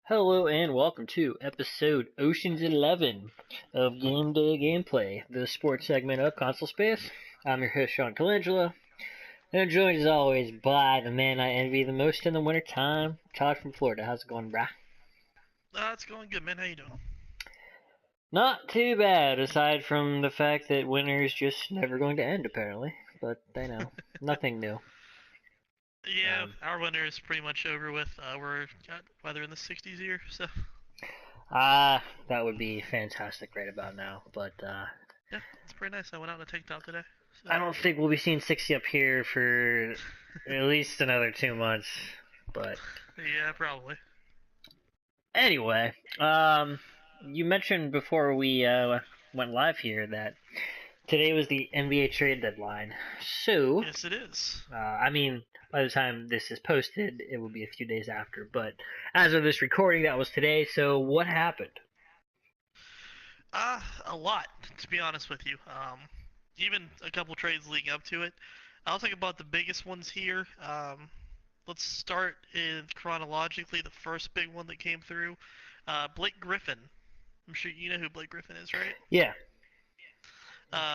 Hello and welcome to episode Ocean's 11 of Gameday Gameplay, the sports segment of Console Space. I'm your host, Sean Colangelo, and I'm joined as always by the man I envy the most in the wintertime, Todd from Florida. How's it going, brah? It's going good, man. How you doing? Not too bad, aside from the fact that winter is just never going to end, apparently. But, nothing new. Yeah, Um, our winter is pretty much over with. We're got weather in the 60s here, so that would be fantastic right about now, but, yeah, it's pretty nice. I went out in a tank top today, so I don't think we'll be seeing 60 up here for at least another 2 months. But yeah, probably. anyway, you mentioned before we went live here that today was the NBA trade deadline. So, Yes, it is. by the time this is posted, it will be a few days after. But as of this recording, that was today. So, what happened? A lot, to be honest with you. Even a couple trades leading up to it. I'll talk about the biggest ones here. Let's start in chronologically. The first big one that came through, Blake Griffin. I'm sure you know who Blake Griffin is, right? Yeah,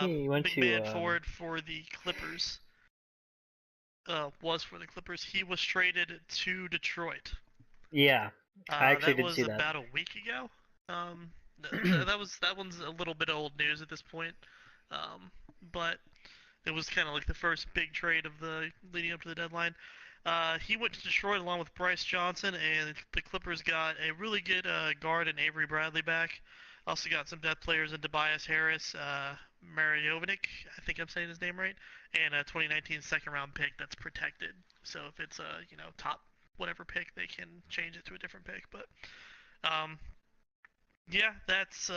he went Big to man forward for the Clippers. Was for the Clippers. He was traded to Detroit. yeah. I actually That did was see that. about a week ago. Um, that one's a little bit old news at this point. But it was kind of like the first big trade of the leading up to the deadline. He went to Detroit along with Bryce Johnson, and the Clippers got a really good guard in Avery Bradley back. Also got some depth players in Tobias Harris, Marjanovic, I think I'm saying his name right, and a 2019 second round pick that's protected. So if it's a top whatever pick, they can change it to a different pick. But um, yeah, that's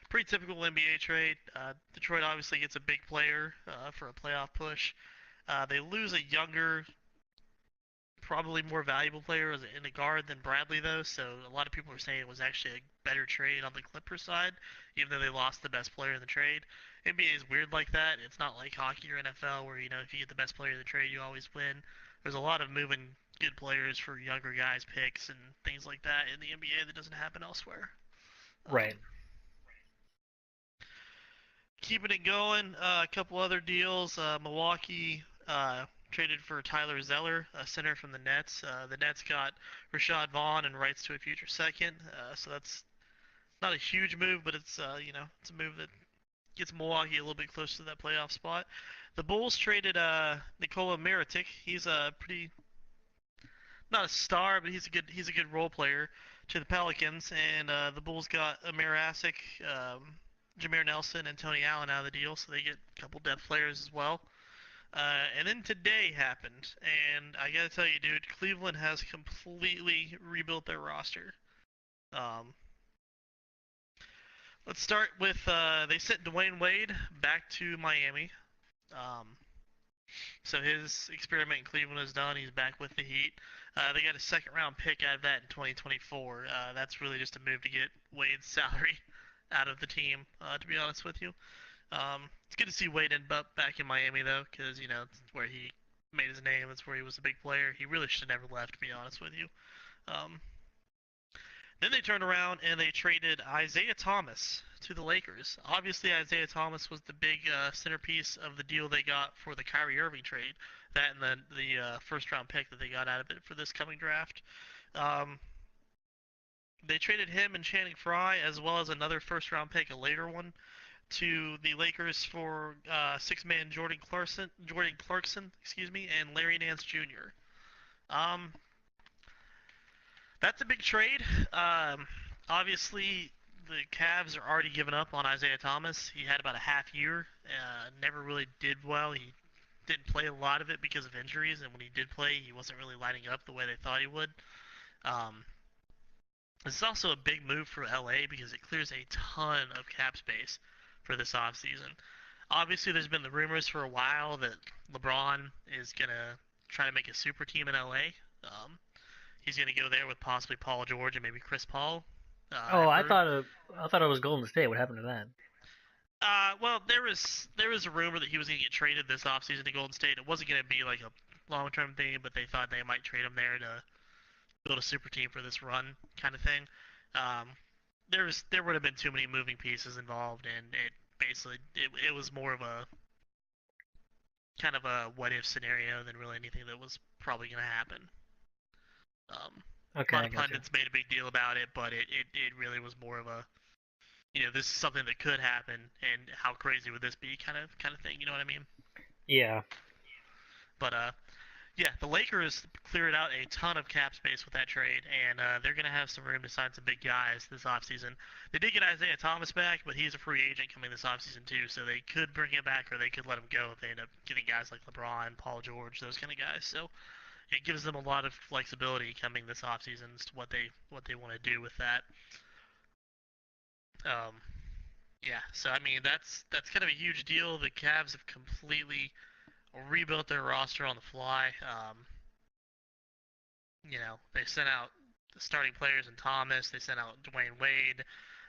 pretty typical NBA trade. Detroit obviously gets a big player for a playoff push. They lose a younger, probably more valuable player in a guard than Bradley, though. So a lot of people are saying it was actually a better trade on the Clippers side, even though they lost the best player in the trade. NBA is weird like that. It's not like hockey or NFL where if you get the best player in the trade, you always win. There's a lot of moving good players for younger guys picks and things like that in the NBA that doesn't happen elsewhere. Right. Um, Keeping it going, a couple other deals. Milwaukee traded for Tyler Zeller, a center from the Nets. The Nets got Rashad Vaughn and rights to a future second. So that's not a huge move, but it's a move that gets Milwaukee a little bit closer to that playoff spot. The Bulls traded Nikola Mirotic. He's a pretty not a star, but he's a good role player to the Pelicans, and the Bulls got Amir Asic, Jameer Nelson, and Tony Allen out of the deal, so they get a couple depth players as well. And then today happened, and I gotta tell you, dude, Cleveland has completely rebuilt their roster. Um, let's start with they sent Dwayne Wade back to Miami. Um, So his experiment in Cleveland is done. He's back with the Heat. They got a second round pick out of that in 2024. That's really just a move to get Wade's salary out of the team, to be honest with you. It's good to see Wade end up back in Miami, though, because, it's where he made his name. That's where he was a big player. He really should have never left, to be honest with you. Um, then they turned around and they traded Isaiah Thomas to the Lakers. Obviously, Isaiah Thomas was the big centerpiece of the deal they got for the Kyrie Irving trade. That and the first round pick that they got out of it for this coming draft. Um, they traded him and Channing Frye as well as another first round pick, a later one, to the Lakers for six-man Jordan Clarkson, excuse me, and Larry Nance Jr. Um, that's a big trade. Obviously, the Cavs are already giving up on Isaiah Thomas. He had about a half year, never really did well. He didn't play a lot of it because of injuries, and when he did play, he wasn't really lighting up the way they thought he would. Um, this is also a big move for LA because it clears a ton of cap space for this offseason. Obviously, there's been the rumors for a while that LeBron is going to try to make a super team in LA. He's going to go there with possibly Paul George and maybe Chris Paul. Oh, I've heard. I thought it was Golden State. What happened to that? Well, there was a rumor that he was going to get traded this offseason to Golden State. It wasn't going to be like a long-term thing, but they thought they might trade him there to build a super team for this run kind of thing. Um, there would have been too many moving pieces involved, and it was more of a kind of a what if scenario than really anything that was probably going to happen. A Okay, lot I of got you. pundits made a big deal about it, but it really was more of a this is something that could happen, and how crazy would this be kind of thing. You know what I mean? Yeah. But yeah, the Lakers cleared out a ton of cap space with that trade, and they're going to have some room to sign some big guys this offseason. They did get Isaiah Thomas back, but he's a free agent coming this offseason too, so they could bring him back or they could let him go if they end up getting guys like LeBron, Paul George, those kind of guys. So it gives them a lot of flexibility coming this offseason as to what they want to do with that. Um, yeah, so I mean that's kind of a huge deal. The Cavs have completely rebuilt their roster on the fly. They sent out the starting players in Thomas. They sent out Dwayne Wade.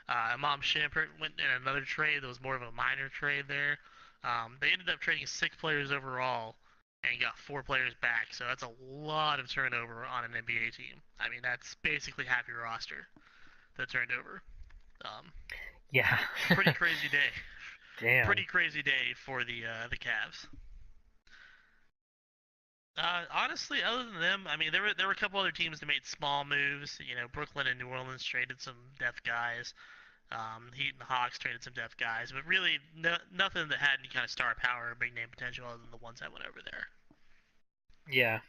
Imam Shumpert went in another trade that was more of a minor trade there. They ended up trading 6 players overall and got 4 players back. So that's a lot of turnover on an NBA team. I mean, that's basically half your roster that turned over. Um, Yeah. Pretty crazy day. Damn. Pretty crazy day for the Cavs. Honestly, other than them, I mean, there were a couple other teams that made small moves. Brooklyn and New Orleans traded some depth guys. Heat and the Hawks traded some depth guys, but really nothing that had any kind of star power or big name potential other than the ones that went over there. Yeah.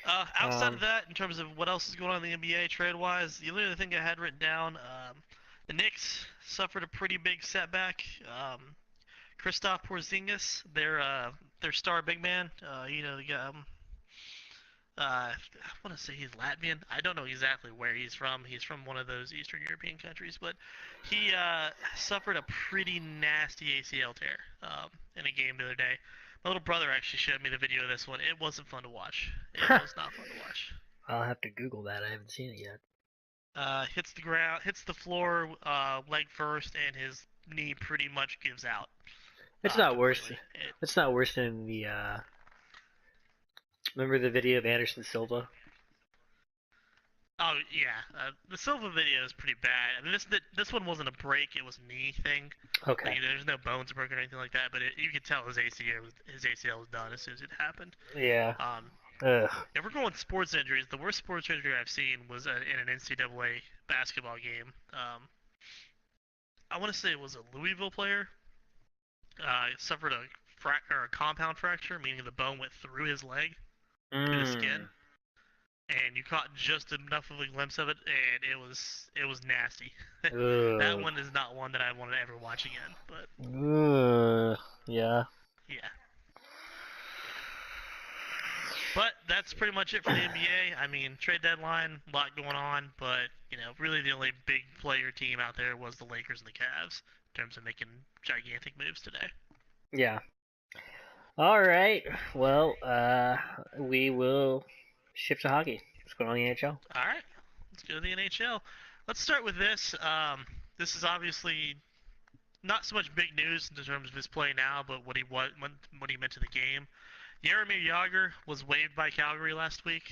Outside of Um. that, in terms of what else is going on in the NBA trade wise, the only other thing I had written down, the Knicks suffered a pretty big setback. Kristaps Porzingis, their star big man, I want to say he's Latvian. I don't know exactly where he's from. He's from one of those Eastern European countries, but he suffered a pretty nasty ACL tear in a game the other day. My little brother actually showed me the video of this one. It wasn't fun to watch. It was not fun to watch. I'll have to Google that. I haven't seen it yet. Hits the ground, hits the floor, leg first, and his knee pretty much gives out It's not worse. completely. It's not worse than the. Remember the video of Anderson Silva? Oh yeah, the Silva video is pretty bad. I mean, this one wasn't a break; it was a knee thing. Okay. Like, there's no bones broken or anything like that, but you could tell his ACL was done as soon as it happened. Yeah. Um, Ugh. if we're going sports injuries, the worst sports injury I've seen was in an NCAA basketball game. I want to say it was a Louisville player. Suffered a compound fracture, meaning the bone went through his leg, through the skin, Mm. and you caught just enough of a glimpse of it, and it was nasty. That Ugh. one is not one that I want to ever watch again. But Ugh. Yeah. yeah, but that's pretty much it for the NBA. I mean, trade deadline, a lot going on, but really the only big player team out there was the Lakers and the Cavs in terms of making gigantic moves today. Yeah. All right. Well, we will shift to hockey. What's going on in the NHL? All right, let's go to the NHL. Let's start with this. This is obviously not so much big news in terms of his play now, but what he meant to the game. Jaromir Jagr was waived by Calgary last week.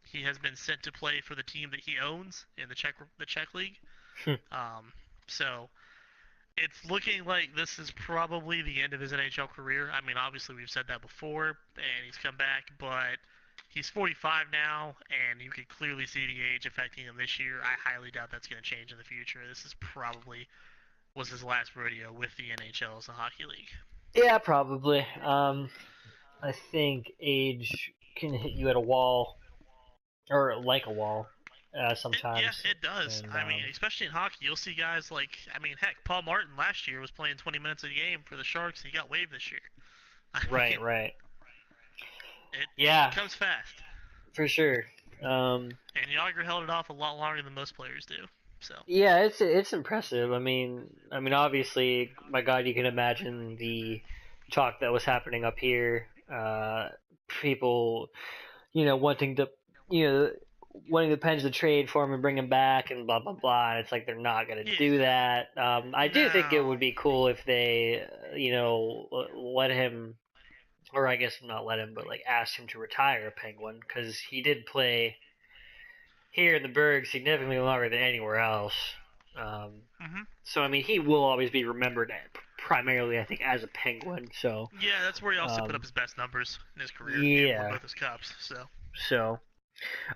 He has been sent to play for the team that he owns in the Czech league. Um, so it's looking like this is probably the end of his NHL career. I mean, obviously we've said that before, and he's come back, but he's 45 now, and you could clearly see the age affecting him this year. I highly doubt that's going to change in the future. This is probably was his last rodeo with the NHL as a hockey league. Yeah, probably. I think age can hit you at a wall, or like a wall, Yeah, sometimes. it does. And I mean, especially in hockey, you'll see guys like, I mean, heck, Paul Martin last year was playing 20 minutes a game for the Sharks. He got waived this year. I right, mean, right. it Yeah, comes fast. for sure. And Yager held it off a lot longer than most players do. So. Yeah, it's impressive. I mean, obviously, my God, you can imagine the talk that was happening up here. People, wanting to, you know, wanting the Pens to trade for him and bring him back and blah blah blah. And it's like they're not gonna Yeah. do that. I do think it No. would be cool if they, let him or I guess not let him, but like asked him to retire a Penguin because he did play here in the Berg significantly longer than anywhere else. Um, Hmm. so I mean, he will always be remembered primarily, I think, as a Penguin. So Yeah, that's where he also put up um, his best numbers in his career and won yeah, both his cups. So so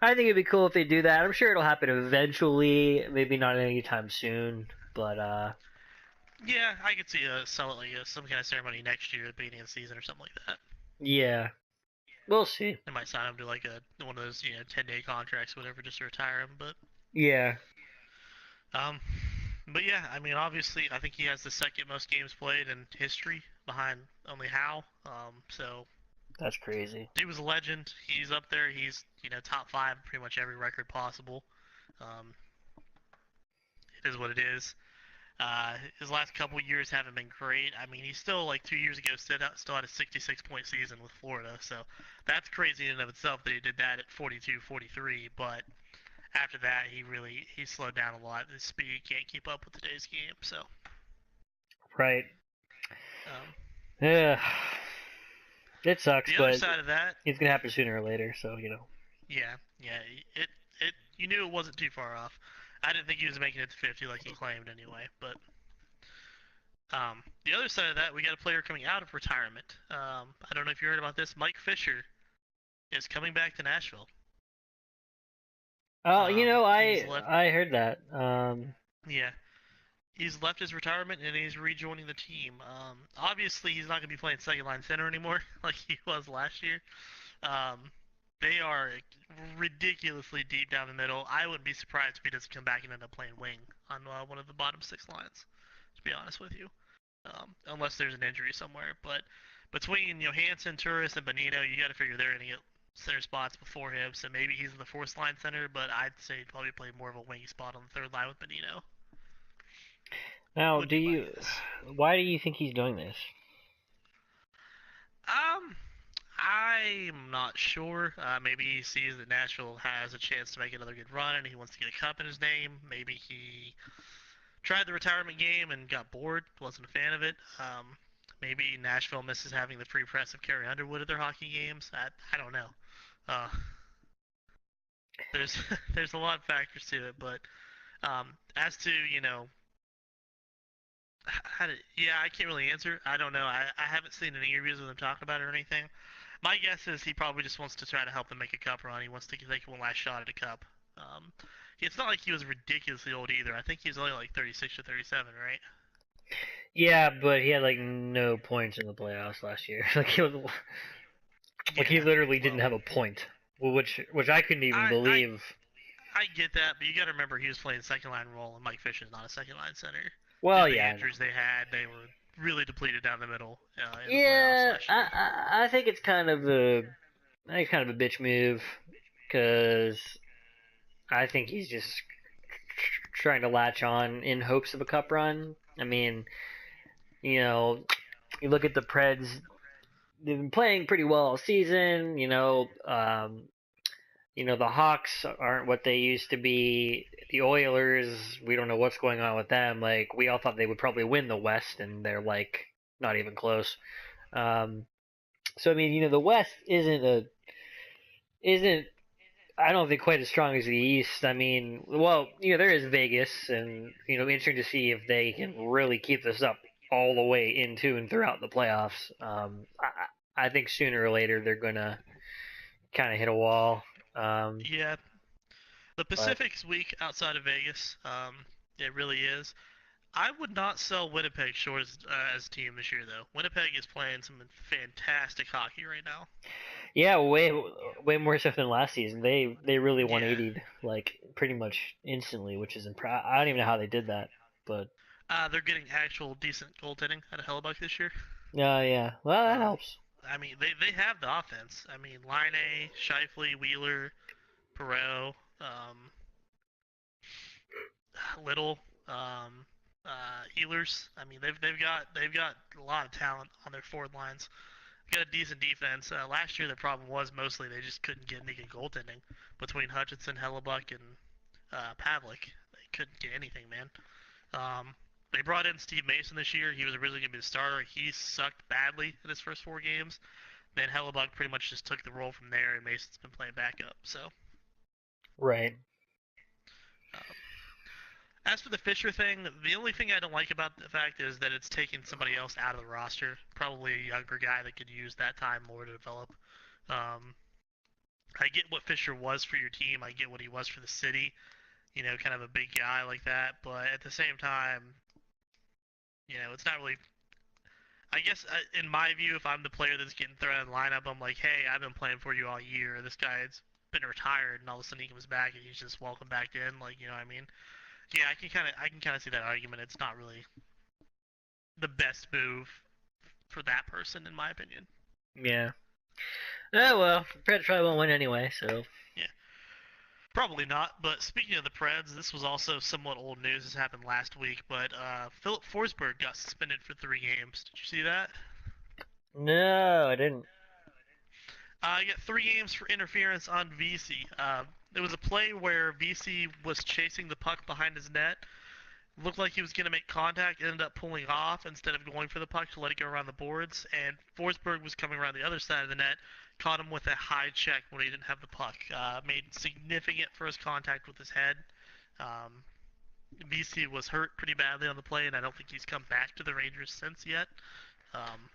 I think it'd be cool if they do that. I'm sure it'll happen eventually, maybe not anytime soon, but yeah, I could see sell it like some kind of ceremony next year at the beginning of the season or something like that. yeah, we'll see. They might sign him to like a one of those 10-day contracts, or whatever, just to retire him. Yeah, Um, but yeah, I mean, obviously, I think he has the second most games played in history, behind only Howe. So that's crazy. he was a legend. He's up there. He's top five pretty much every record possible. Um, it is what it is. His last couple years haven't been great. I mean, he still like 2 years ago still had a 66-point season with Florida, so that's crazy in and of itself that he did that at 42, 43. But after that, he slowed down a lot. His speed can't keep up with today's game. So Right. um, Yeah, it sucks, the other but side of that, it's gonna happen sooner or later. So yeah, it you knew it wasn't too far off. I didn't think he was making it to 50 like he claimed anyway. But the other side of that, we got a player coming out of retirement. I don't know if you heard about this. Mike Fisher is coming back to Nashville. Oh, He's left. I heard that. Yeah, he's left his retirement and he's rejoining the team. Obviously, he's not going to be playing second line center anymore like he was last year. Um, they are ridiculously deep down the middle. I wouldn't be surprised if he doesn't come back and end up playing wing on one of the bottom six lines. To be honest with you, unless there's an injury somewhere. But between Johansson, Turris, and Bonino, you got to figure they're going to get center spots before him. So maybe he's the fourth line center, but I'd say he'd probably play more of a wing spot on the third line with Bonino. Now, Would be my guess. why do you think he's doing this? Um, I'm not sure. Maybe he sees that Nashville has a chance to make another good run and he wants to get a cup in his name. Maybe he tried the retirement game and got bored, wasn't a fan of it. Maybe Nashville misses having the free press of Carrie Underwood at their hockey games. I don't know. Uh, there's there's a lot of factors to it, but as to yeah, I can't really answer. I don't know. I haven't seen any interviews with him talk about it or anything. My guess is he probably just wants to try to help them make a cup run. He wants to take one last shot at a cup. Um, it's not like he was ridiculously old either. I think he was only like 36 or 37, right? Yeah, but he had like no points in the playoffs last year. Like he Yeah. literally didn't Well, have a point, which I couldn't even I I believe. I get that, but you got to remember he was playing second line role, and Mike Fisher's not a second line center. Well, And the yeah, I know. injuries they had, they were really depleted down the middle in the playoffs Yeah, last year. I think it's kind of a bitch move because I think he's just trying to latch on in hopes of a cup run. I mean, you know, you look at the Preds; they've been playing pretty well all season. The Hawks aren't what they used to be. The Oilers, we don't know what's going on with them. Like we all thought they would probably win the West, and they're like not even close. Um, so I mean, the West isn't I don't think quite as strong as the East. I mean, well, there is Vegas, and interesting to see if they can really keep this up all the way into and throughout the playoffs. I think sooner or later they're gonna kind of hit a wall. Um, Yeah, the but Pacific's weak outside of Vegas. It really is. I would not sell Winnipeg short as a team this year, though. Winnipeg is playing some fantastic hockey right now. yeah, way more stuff than last season. They really Yeah. 180'd like pretty much instantly, which is I don't even know how they did that, but They're getting actual decent goaltending out of Hellebuck this year. yeah, well that Um, helps. I mean, they have the offense. I mean, Line, Shifley, Wheeler, Perot, Little, Ehlers. I mean, they've got a lot of talent on their forward lines. They've got a decent defense. Last year, the problem was mostly they just couldn't get any good goaltending between Hutchinson, Hellebuck, and Pavlik. They couldn't get anything, man. They brought in Steve Mason this year. He was originally going to be the starter. He sucked badly in his first four games. then Hellebuck pretty much just took the role from there, and Mason's been playing backup. So, Right. um, as for the Fisher thing, the only thing I don't like about the fact is that it's taking somebody else out of the roster, probably a younger guy that could use that time more to develop. Um, I get what Fisher was for your team. I get what he was for the city. Kind of a big guy like that. But at the same time, it's not really. I guess in my view, if I'm the player that's getting thrown in the lineup, I'm like, hey, I've been playing for you all year. This guy's been retired, and all of a sudden he comes back and he's just welcome back in. Like, you know what I mean? Yeah, I can kind of see that argument. It's not really the best move for that person, in my opinion. Yeah. Oh well, Preds probably won't win anyway, so. Yeah, probably not. But speaking of the Preds, this was also somewhat old news. This happened last week, but Philip Forsberg got suspended for 3 games. Did you see that? No, I didn't. He got 3 games for interference on VC. There was a play where VC was chasing the puck behind his net. Looked like he was going to make contact, ended up pulling off instead of going for the puck to let it go around the boards. And Forsberg was coming around the other side of the net, caught him with a high check when he didn't have the puck. Made significant first contact with his head. Um, VC was hurt pretty badly on the play, and I don't think he's come back to the Rangers since yet. Um,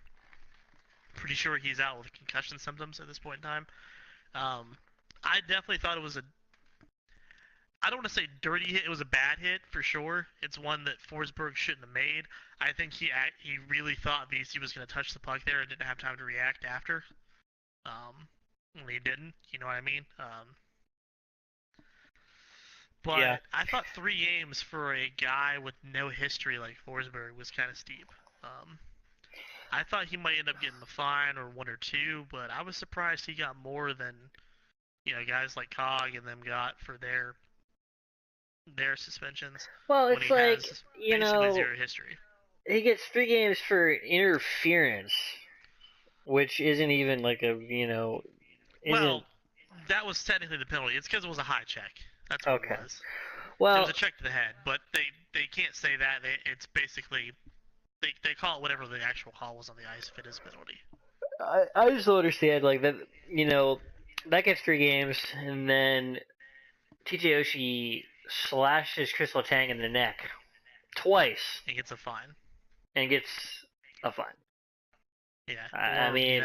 Pretty sure he's out with concussion symptoms at this point in time. Um, I definitely thought it was a. I don't want to say dirty hit. It was a bad hit for sure. It's one that Forsberg shouldn't have made. I think he really thought VC was going to touch the puck there and didn't have time to react after. When he didn't, you know what I mean? Yeah. But I thought 3 games for a guy with no history like Forsberg was kind of steep. Um, I thought he might end up getting a fine or 1 or 2, but I was surprised he got more than guys like Cog and them got for their suspensions Well, when it's he like, has basically zero history. he gets 3 games for interference, which isn't even like a, isn't. Well, that was technically the penalty. It's because it was a high check. That's what it Okay. was. It was Well, a check to the head, but they can't say that. It's basically they call it whatever the actual call was on the ice if it is a penalty. I just don't understand, like, that, that gets 3 games, and then TJ Oshie slashes Crystal Tang in the neck twice He gets a fine. and gets a fine. Yeah. I Or mean,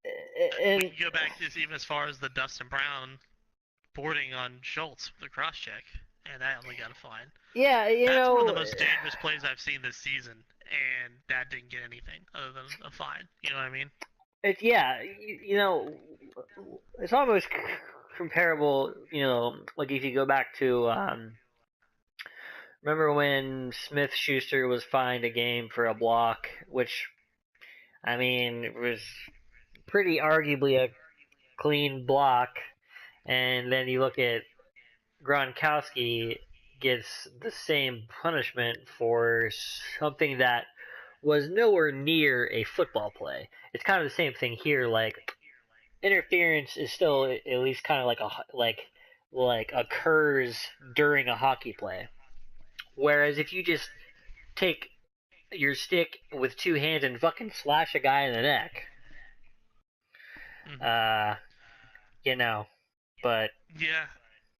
we and can go back to even as far as the Dustin Brown boarding on Schultz with the cross check, and that only got a fine. yeah, That's one of the most dangerous plays I've seen this season, and that didn't get anything other than a fine. You know what I mean? yeah, it's almost comparable. Like if you go back to, remember when Smith Schuster was fined a game for a block, which, I mean, was pretty arguably a clean block, and then you look at Gronkowski gets the same punishment for something that was nowhere near a football play. It's kind of the same thing here. Like, interference is still at least kind of like occurs during a hockey play. Whereas if you just take your stick with 2 hands and fucking slash a guy in the neck, Mm-hmm. uh, you know, but Yeah,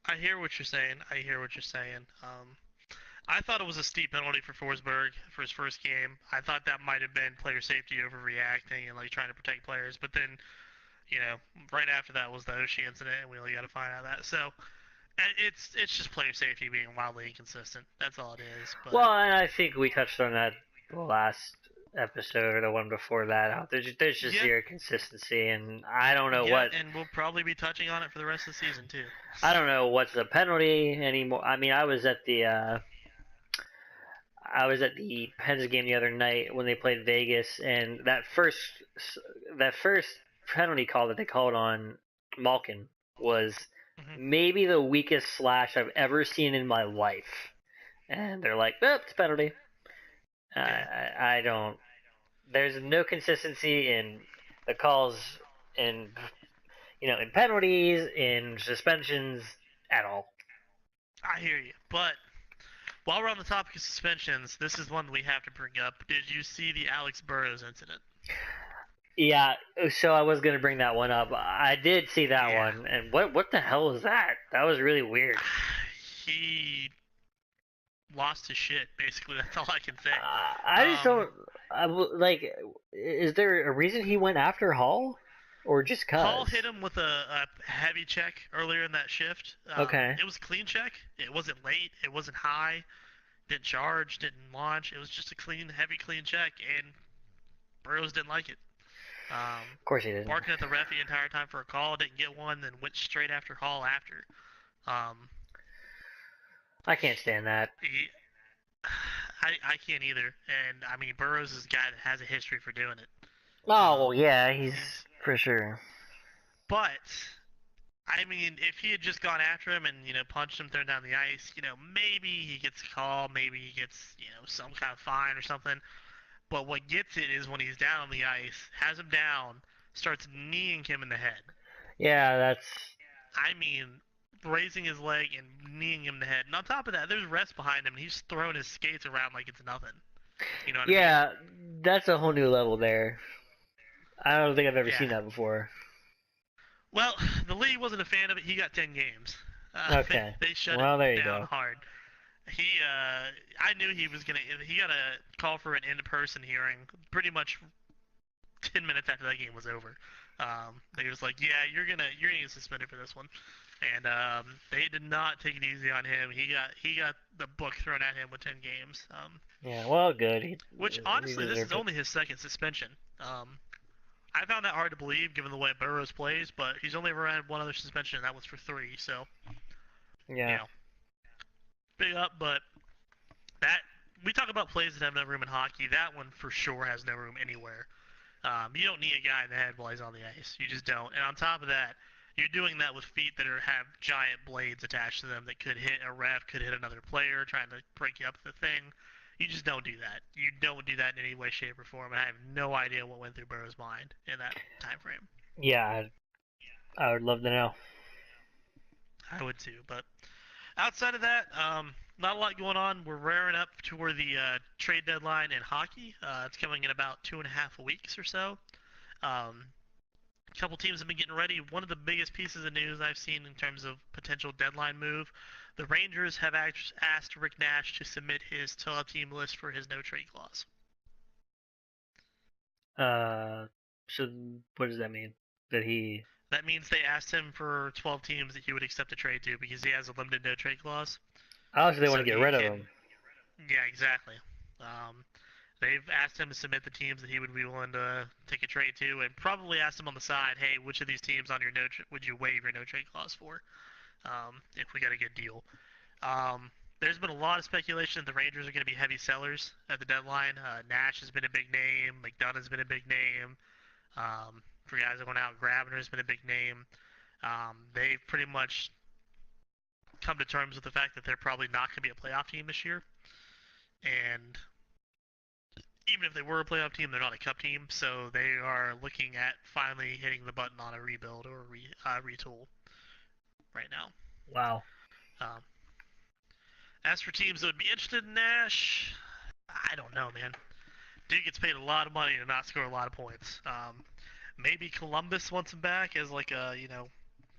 I hear what you're saying. I hear what you're saying. I thought it was a steep penalty for Forsberg for his first game. I thought that might have been player safety overreacting and like trying to protect players. But then, right after that was the Oshie incident, and we only got to find out that. So it's just player safety being wildly inconsistent. That's all it is. But well, and I think we touched on that the last episode or the one before that. There's just yeah, zero consistency, and I don't know yeah, what and we'll probably be touching on it for the rest of the season too. I don't know what's the penalty anymore. I mean, I was at the Pens game the other night when they played Vegas, and that first penalty call that they called on Malkin was Mm-hmm. maybe the weakest slash I've ever seen in my life. And they're like, "Oh, it's a penalty." Yeah. I don't. There's no consistency in the calls, in in penalties, in suspensions at all. I hear you. But while we're on the topic of suspensions, this is one we have to bring up. Did you see the Alex Burrows incident? Yeah, so I was gonna bring that one up. I did see that Yeah. one, and what the hell was that? That was really weird. He lost his shit. Basically, that's all I can say. I just don't. Like. Is there a reason he went after Hall, or just Hall cause? hit him with a heavy check earlier in that shift. Okay. It was a clean check. It wasn't late. It wasn't high. Didn't charge. Didn't launch. It was just a clean, heavy, clean check, and Burrows didn't like it. Of course he didn't. Barking at the ref the entire time for a call. Didn't get one. Then went straight after Hall after. Um, I can't stand that. he, I can't either. And I mean, Burrows is a guy that has a history for doing it. Oh well, Um, yeah, he's he's for sure. but I mean, if he had just gone after him and punched him, thrown down the ice, maybe he gets a call, maybe he gets some kind of fine or something. But what gets it is when he's down on the ice, has him down, starts kneeing him in the head. Yeah, that's. I mean, raising his leg and kneeing him in the head. And on top of that, there's refs behind him, and he's throwing his skates around like it's nothing. You know what I mean? Yeah, that's a whole new level there. I don't think I've ever Yeah. seen that before. Well, the league wasn't a fan of it. He got 10 games. Okay. They shut it Well, there you down go. hard. I knew he was gonna. He got a call for an in-person hearing pretty much 10 minutes after that game was over. They was like, yeah, you're gonna get suspended for this one, and they did not take it easy on him. He got the book thrown at him with 10 games. Yeah, well, good. Which He honestly, this is deserved it. only his second suspension. I found that hard to believe given the way Burrows plays, but he's only ever had one other suspension, and that was for 3. So, you Yeah. know, big up, but that we talk about plays that have no room in hockey. That one for sure has no room anywhere. You don't need a guy in the head while he's on the ice. You just don't. And on top of that, you're doing that with feet that have giant blades attached to them that could hit a ref, could hit another player trying to break you up the thing. You just don't do that. You don't do that in any way, shape, or form. And I have no idea what went through Burrow's mind in that time frame. Yeah, I would love to know. I would too. But outside of that, not a lot going on. We're raring up toward the trade deadline in hockey. It's coming in about 2.5 weeks or so. Um, a couple teams have been getting ready. One of the biggest pieces of news I've seen in terms of potential deadline move, the Rangers have asked Rick Nash to submit his team list for his no trade clause. Uh, so what does that mean? That he? That means they asked him for 12 teams that he would accept a trade to because he has a limited no trade clause. Oh, so they want So to get he rid of can, him. yeah, exactly. They've asked him to submit the teams that he would be willing to take a trade to, and probably asked him on the side, hey, which of these teams on your would you waive your no trade clause for? If we got a good deal. There's been a lot of speculation that the Rangers are going to be heavy sellers at the deadline. Nash has been a big name. McDonough's been a big name. For guys that went out, Grabner's been a big name. They've pretty much come to terms with the fact that they're probably not going to be a playoff team this year. And even if they were a playoff team, they're not a cup team. So they are looking at finally hitting the button on a rebuild or retool right now. Wow. Um, as for teams that would be interested in Nash, I don't know, man. Dude gets paid a lot of money to not score a lot of points. Maybe Columbus wants him back as like a,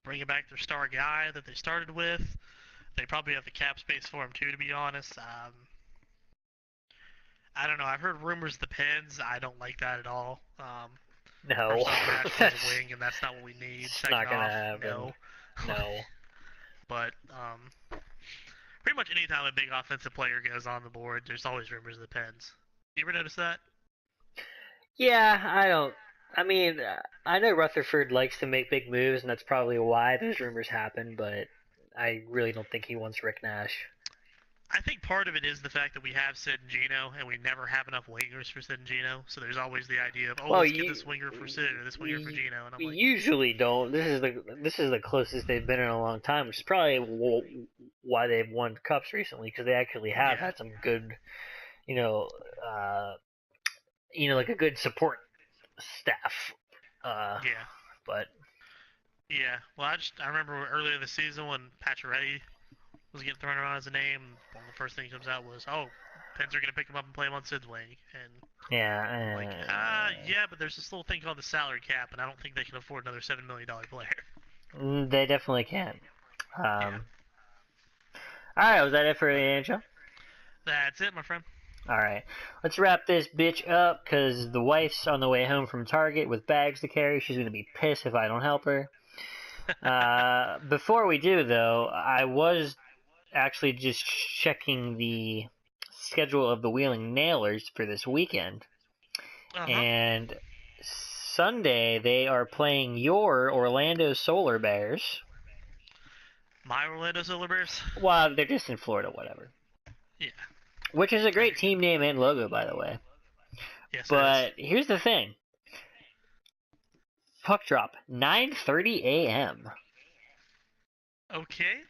bringing back their star guy that they started with. They probably have the cap space for him too, to be honest. I don't know. I've heard rumors of the Pens. I don't like that at all. No. First off, Nash plays a wing, and that's not what we need. It's Second not gonna off, happen. no. No. But pretty much any time a big offensive player goes on the board, there's always rumors of the Pens. You ever notice that? Yeah, I don't. I mean, I know Rutherford likes to make big moves, and that's probably why those rumors happen. But I really don't think he wants Rick Nash. I think part of it is the fact that we have Sid and Gino, and we never have enough wingers for Sid and Gino. So there's always the idea of, oh, Well, let's get this winger for Sid or this winger for Gino, and I'm we like, usually don't. This is the closest they've been in a long time, which is probably why they've won cups recently, because they actually have yeah, had some good, you know, uh, like a good support staff. yeah, But yeah. Well, I remember earlier this season when Pacioretty was getting thrown around as a name. One of the first things that comes out was, oh, Pens are going to pick him up and play him on Sid's wing. And Yeah. like, yeah, but there's this little thing called the salary cap, and I don't think they can afford another $7 million player. They definitely can. Yeah. Alright, was that it for the NHL? That's it, my friend. Alright, let's wrap this bitch up, because the wife's on the way home from Target with bags to carry. She's going to be pissed if I don't help her. Before we do, though, I was actually just checking the schedule of the Wheeling Nailers for this weekend. And Sunday, they are playing your Orlando Solar Bears. My Orlando Solar Bears? Well, they're just in Florida, whatever. Yeah. Which is a great team name and logo, by the way. Yes, but here's the thing. Puck drop, 9:30 a.m. Okay.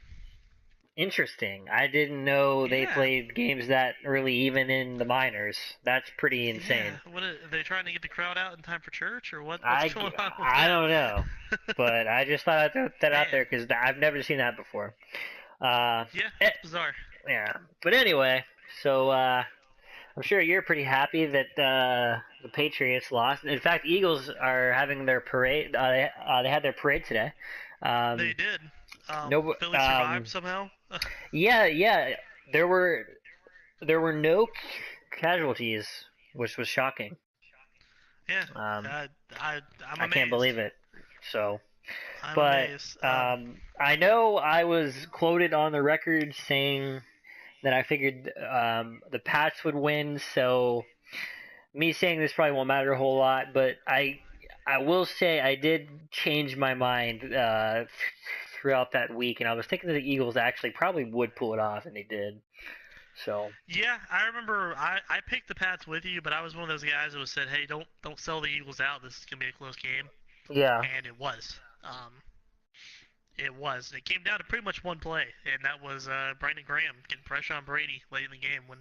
Interesting. I didn't know they played games that early, even in the minors. That's pretty insane. Yeah. What are they trying to get the crowd out in time for church, or what? What's going on with I that? don't know, but I just thought I'd throw that out there because I've never seen that before. Yeah, it's bizarre. Yeah, but anyway, so I'm sure you're pretty happy that the Patriots lost. In fact, Eagles are having their parade. They had their parade today. They did. Philly survived somehow. Yeah. There were no casualties, which was shocking. Yeah. I'm I amazed. can't believe it. So, I'm amazed. I know I was quoted on the record saying that I figured the Pats would win. So, me saying this probably won't matter a whole lot, but I will say I did change my mind throughout that week, and I was thinking that the Eagles actually probably would pull it off, and they did. So yeah, I remember I picked the Pats with you, but I was one of those guys who said, "Hey, don't sell the Eagles out. This is gonna be a close game." Yeah. And it was. It was. It came down to pretty much one play, and that was Brandon Graham getting pressure on Brady late in the game when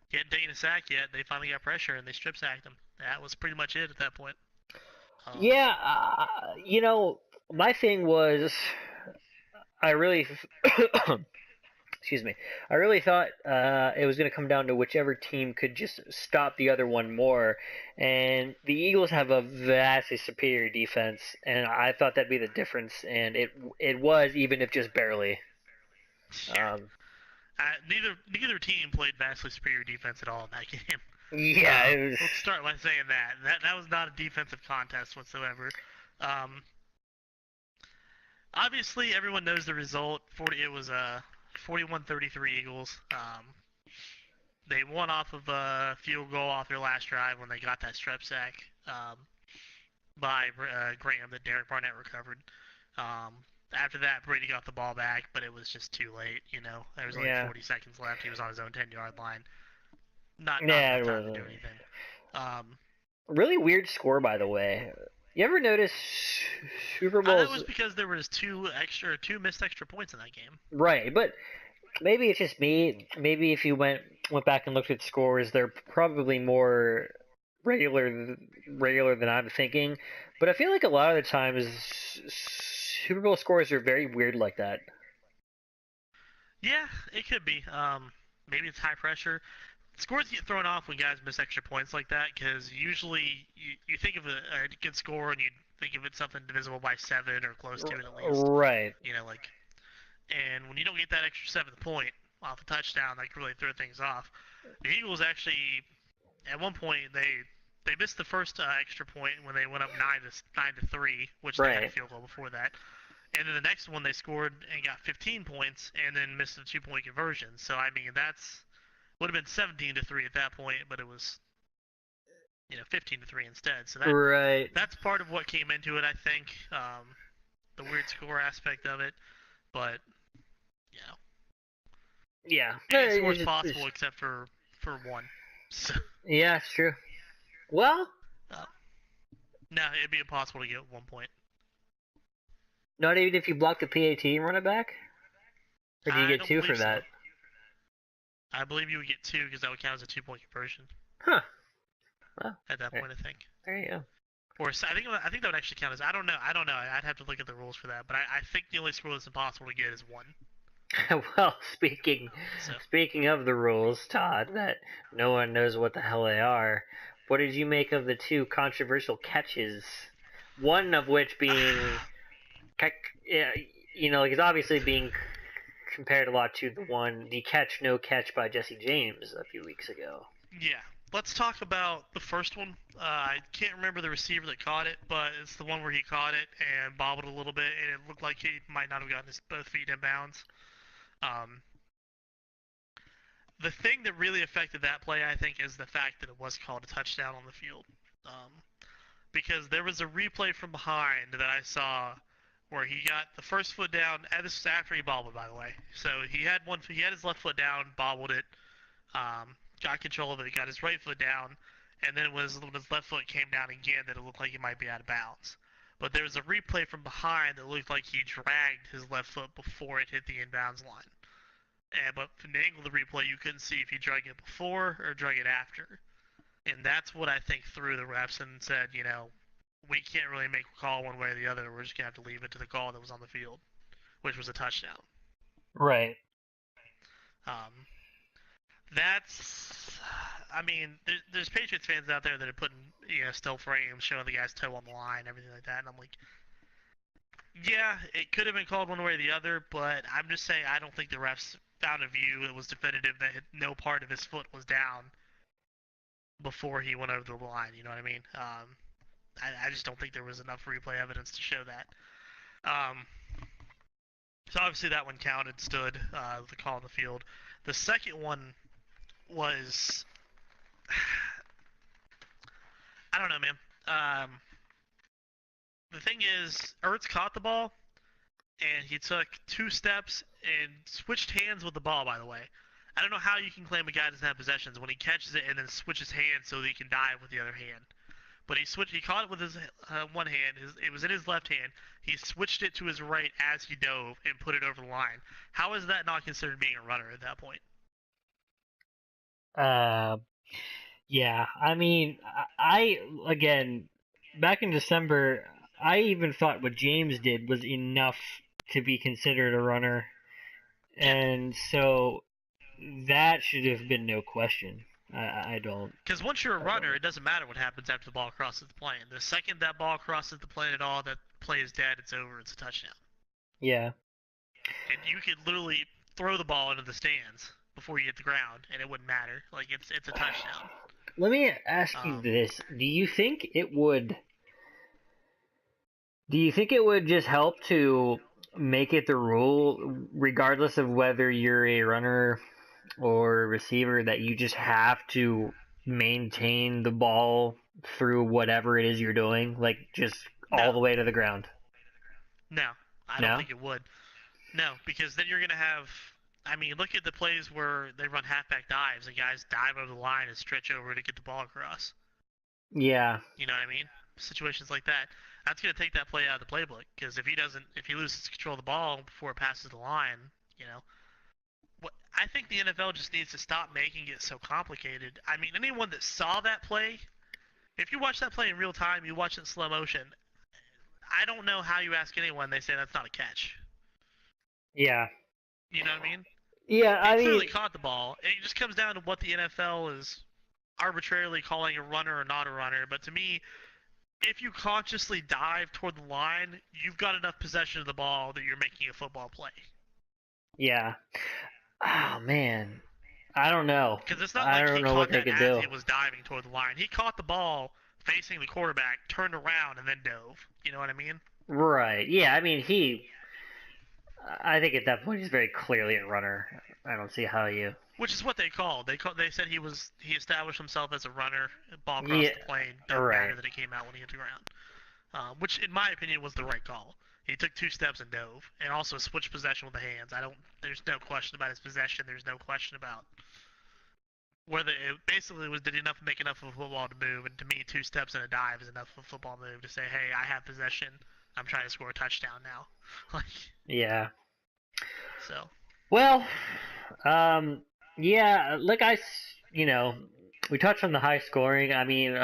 he hadn't taken a sack yet. They finally got pressure and they strip sacked him. That was pretty much it at that point. My thing was, I really, excuse me, I really thought it was going to come down to whichever team could just stop the other one more, and the Eagles have a vastly superior defense, and I thought that'd be the difference, and it was, even if just barely. Sure. Neither team played vastly superior defense at all in that game. Yeah, let's start by saying that was not a defensive contest whatsoever. Obviously, everyone knows the result. It was 41-33 Eagles. They won off of a field goal off their last drive when they got that strep sack by Graham that Derek Barnett recovered. After that, Brady got the ball back, but it was just too late. There was only 40 seconds left. He was on his own 10-yard line. Not enough time to do anything. Really weird score, by the way. You ever notice Super Bowls? That was because there was two missed extra points in that game. Right, but maybe it's just me. Maybe if you went back and looked at scores, they're probably more regular than I'm thinking. But I feel like a lot of the times Super Bowl scores are very weird like that. Yeah, it could be. Maybe it's high pressure. Scores get thrown off when guys miss extra points like that because usually you think of a good score and you think of it something divisible by 7 or close to it at least. Right. And when you don't get that extra 7th point off a touchdown, that can really throw things off. The Eagles actually, at one point, they missed the first extra point when they went up 9-3, which they had a field goal before that. And then the next one they scored and got 15 points and then missed a 2-point conversion. So I mean would have been 17-3 at that point, but it was 15-3 instead. So that's part of what came into it, I think. The weird score aspect of it, but yeah, any score's possible except for one. So, yeah, it's true. Well, no, it'd be impossible to get 1 point. Not even if you block the PAT and run it back, or do you get 2 for that? I believe you would get 2 because that would count as a 2-point conversion. Huh. Well, at that point, I think. There you go. Or I think that would actually count as. I don't know. I'd have to look at the rules for that. But I think the only score that's impossible to get is 1. Well, speaking So speaking of the rules, Todd, that no one knows what the hell they are. What did you make of the two controversial catches? One of which being, yeah, like it's obviously being compared a lot to the catch no catch by Jesse James a few weeks ago. yeah, let's talk about the first one. I can't remember the receiver that caught it, but it's the one where he caught it and bobbled a little bit, and it looked like he might not have gotten his both feet in bounds. Um, the thing that really affected that play, I think, is the fact that it was called a touchdown on the field. Um, because there was a replay from behind that I saw where he got the first foot down. And this was after he bobbled, by the way. So he had his left foot down, bobbled it, got control of it, got his right foot down, and then when his left foot came down again, that it looked like he might be out of bounds. But there was a replay from behind that looked like he dragged his left foot before it hit the inbounds line. But from the angle of the replay, you couldn't see if he drug it before or drug it after. And that's what I think threw the refs and said, we can't really make a call one way or the other. We're just gonna have to leave it to the call that was on the field, which was a touchdown. Right. Um, that's, I mean, there's Patriots fans out there that are putting, still frames showing the guy's toe on the line, everything like that, and I'm like, yeah, it could have been called one way or the other, but I'm just saying I don't think the refs found a view that was definitive that no part of his foot was down before he went over the line. You know what I mean? I just don't think there was enough replay evidence to show that. Um, so obviously that one counted, stood, the call on the field. The second one was, I don't know, man. The thing is, Ertz caught the ball, and he took 2 steps and switched hands with the ball, by the way. I don't know how you can claim a guy doesn't have possessions when he catches it and then switches hands so that he can dive with the other hand. But he caught it with his one hand. It was in his left hand. He switched it to his right as he dove and put it over the line. How is that not considered being a runner at that point? Uh, yeah. I mean, I again back in December, I even thought what James did was enough to be considered a runner, Yeah, and so that should have been no question. I don't. because once you're a I runner, don't. it doesn't matter what happens after the ball crosses the plane. The second that ball crosses the plane at all, that play is dead. It's over. It's a touchdown. Yeah. And you could literally throw the ball into the stands before you hit the ground, and it wouldn't matter. Like it's a touchdown. Let me ask you Um, this: Do you think it would? Do you think it would just help to make it the rule, regardless of whether you're a runner or a receiver, that you just have to maintain the ball through whatever it is you're doing, like just all no, the way to the ground? no, I don't No? think it would. No, because then you're gonna have. I mean, look at the plays where they run halfback dives and guys dive over the line and stretch over to get the ball across. Yeah. You know what I mean? Situations like that. That's gonna take that play out of the playbook because if he loses control of the ball before it passes the line, you know, what I think the NFL just needs to stop making it so complicated. I mean, anyone that saw that play, if you watch that play in real time, you watch it in slow motion. I don't know how you ask anyone, they say that's not a catch. Yeah. You know what I mean? Yeah, He I mean, clearly caught the ball. It just comes down to what the NFL is arbitrarily calling a runner or not a runner. But to me, if you consciously dive toward the line, you've got enough possession of the ball that you're making a football play. yeah. Oh, man. I don't know. Because it's not I like don't he know what caught they that could as do. he was diving toward the line. He caught the ball facing the quarterback, turned around, and then dove. You know what I mean? Right. Yeah, I mean, I think at that point he's very clearly a runner. I don't see how you. Which is what they called. They said he established himself as a runner. Ball Yeah, crossed the plane. Doesn't right. matter that it came out when he hit the ground. Which, in my opinion, was the right call. He took 2 steps and dove, and also switched possession with the hands. I don't. There's no question about his possession. There's no question about whether it basically was did he make enough of a football to move. And to me, 2 steps and a dive is enough of a football move to say, hey, I have possession. I'm trying to score a touchdown now. Like Yeah. so. Well, um, yeah, like we touched on the high scoring. I mean,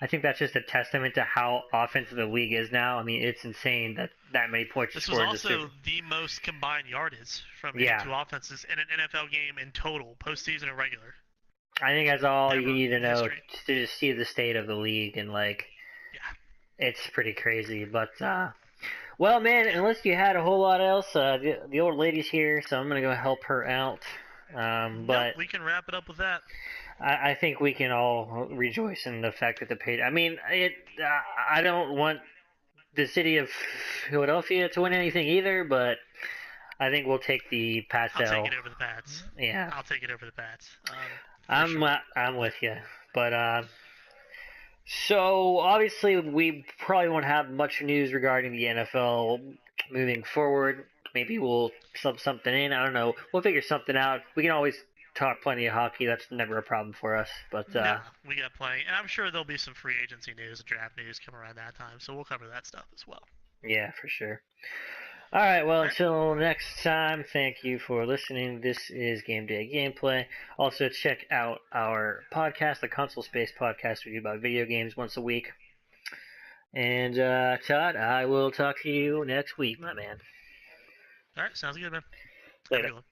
I think that's just a testament to how offensive the league is now. I mean, it's insane that many points are This was scored in the also the most combined yardage from any Yeah, two offenses in an NFL game in total, postseason and regular, I think that's all you ever need to in know history. to just see the state of the league, and like Yeah. it's pretty crazy. But well, man, Yeah. unless you had a whole lot else, the old lady's here, so I'm gonna go help her out. Nope, But we can wrap it up with that. I think we can all rejoice in the fact that the pay. I mean, I don't want the city of Philadelphia to win anything either, but I think we'll take the Pats I'll take L. it over the Pats. Yeah, I'll take it over the Pats. For I'm sure. I'm with you, but so obviously we probably won't have much news regarding the NFL moving forward. Maybe we'll sub something in. I don't know. We'll figure something out. We can always talk plenty of hockey. That's never a problem for us. But No, we got plenty. And I'm sure there'll be some free agency news and draft news come around that time, so we'll cover that stuff as well. yeah, for sure. All right. Well, All right. until next time, thank you for listening. This is Game Day Gameplay. Also, check out our podcast, the Console Space Podcast. We do about video games once a week. And Todd, I will talk to you next week, my man. All right. Sounds good, man. Have a Later. good one.